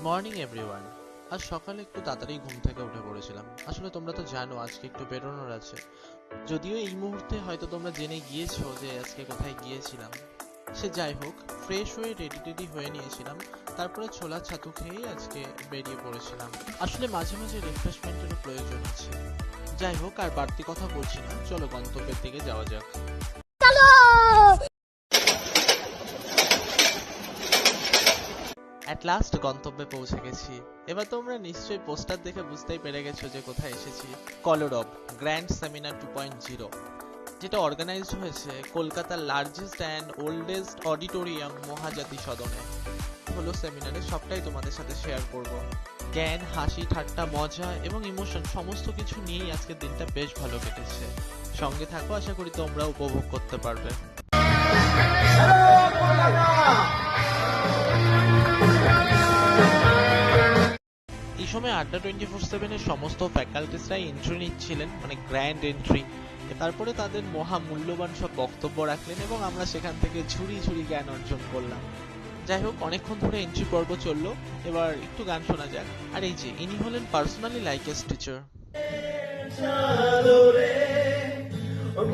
Morning everyone. আজ সকালে একটু তাড়াতাড়ি ঘুম থেকে উঠে পড়েছিলাম। আসলে তোমরা তো জানো আজকে একটু বেরোনোর আছে। যদিও এই মুহূর্তে হয়তো তোমরা জেনে গিয়েছো যে আজকে কোথায় গিয়েছিলাম। সে যাই হোক, ফ্রেশ হয়ে রেডি হয়ে নিয়েছিলাম। তারপরে ছোলা ছাতু খেয়েই আজকে বেরিয়ে পড়েছিলাম। আসলে মাঝে মাঝে রিফ্রেশমেন্টেরও প্রয়োজন আছে। যাই হোক, আর বাড়তি কথা বলছি না, চলো গন্তব্যের দিকে যাওয়া যাক। অ্যাট লাস্ট গন্তব্যে পৌঁছে গেছি। এবার তোমরা নিশ্চয়ই পোস্টার দেখে বুঝতেই পেরে গেছো যে কোথায় এসেছি। কলোরব গ্র্যান্ড সেমিনার 2.0, যেটা অর্গানাইজড হয়েছে কলকাতার largest and oldest auditorium Mahajati সদনে। হলো সেমিনারে সবটাই তোমাদের সাথে শেয়ার করব। জ্ঞান, হাসি, ঠাট্টা, মজা এবং ইমোশন সমস্ত কিছু নিয়েই আজকের দিনটা বেশ ভালো কেটেছে। সঙ্গে থাকো, আশা করি তোমরা উপভোগ করতে পারবে। এই সময় আড্ডা 24/7 এর সমস্ত ফ্যাকাল্টিসরাই এন্ট্রি নিচ্ছিলেন, মানে গ্র্যান্ড এন্ট্রি। তারপরে তাদের মহা মূল্যবান সব বক্তব্য রাখলেন এবং আমরা সেখান থেকে ঝুড়ি ঝুড়ি জ্ঞান অর্জন করলাম। যাই হোক, অনেকক্ষণ ধরে এন্ট্রি পর্ব চললো, এবার একটু গান শোনা যাক। আর এই যে ইনি হলেন পার্সোনালি লাইকেস্ট টিচার।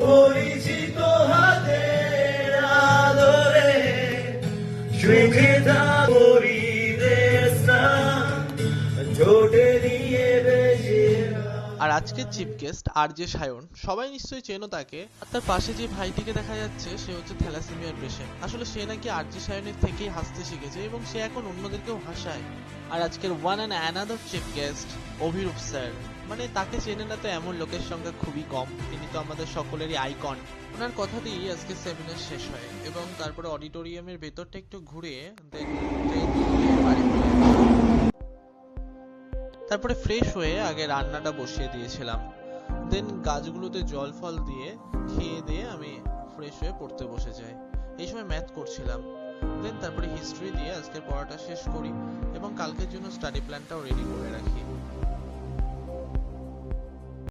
পরিচিত হাতের আদরে সুখেতা আর আজকের চিফ গেস্ট আরজে সায়ন। সবাই নিশ্চয়ই চেনো তাকে। আর তার পাশে যে ভাইটিকে দেখা যাচ্ছে সে হচ্ছে থ্যালাসেমিয়ার পেশেন্ট। আসলে সে নাকি আরজে সায়নের থেকেই হাসতে শিখেছে এবং সে এখন অন্যদেরকেও হাসায়। আর আজকের one and another chief guest Abhirup sir. মানে তাকে চেনে না তো এমন লোকের সংখ্যা খুবই কম। তিনি তো আমাদের সকলেরই আইকন। ওনার কথা দিয়েই আজকে সেমিনার শেষ হয় এবং তারপরে অডিটোরিয়ামের ভেতরটা একটু ঘুরে তারপরে ফ্রেশ হয়ে আগে রান্নাটা বসিয়ে দিয়েছিলাম। দেন গাছগুলোতে জল ফল দিয়ে খেয়ে দিয়ে আমি ফ্রেশ হয়ে পড়তে বসে যাই। এই সময় ম্যাথ করছিলাম। দেন তারপরে হিস্ট্রি দিয়ে আজকের পড়াটা শেষ করি এবং কালকের জন্য স্টাডি প্ল্যানটাও রেডি করে রাখি।